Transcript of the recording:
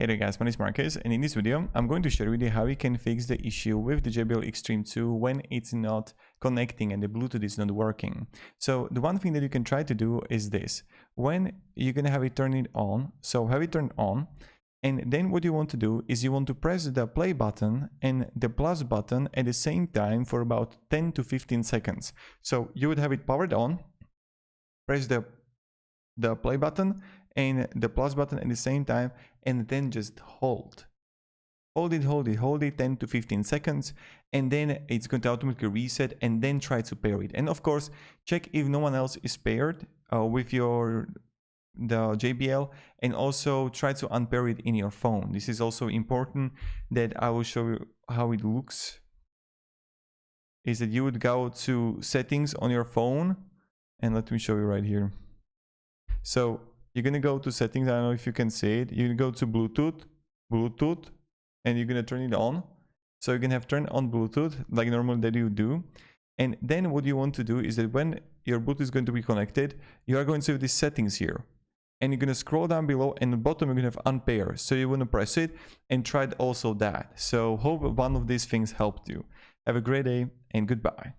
Hey there guys, my name is Marcus, and in this video I'm going to share with you how you can fix the issue with the JBL Xtreme 2 when it's not connecting and the Bluetooth is not working. So the one thing that you can try to do is this. When you're gonna have it turn it on, so have it turned on, and then what you want to do is you want to press the play button and the plus button at the same time for about 10 to 15 seconds. So you would have it powered on, press the play button and the plus button at the same time, and then just hold it 10 to 15 seconds, and then it's going to automatically reset, and then try to pair it. And of course check if no one else is paired with the JBL, and also try to unpair it in your phone. This is also important, that I will show you how it looks. Is that you would go to settings on your phone, and let me show you right here. So you're gonna go to settings, I don't know if you can see it, you go to Bluetooth, and you're gonna turn it on. So you're gonna have turn on Bluetooth like normal that you do. And then what you want to do is that when your Bluetooth is going to be connected, you are going to have these settings here. And you're gonna scroll down below, and at the bottom you're gonna have unpair. So you wanna press it and try also that. So hope one of these things helped you. Have a great day and goodbye.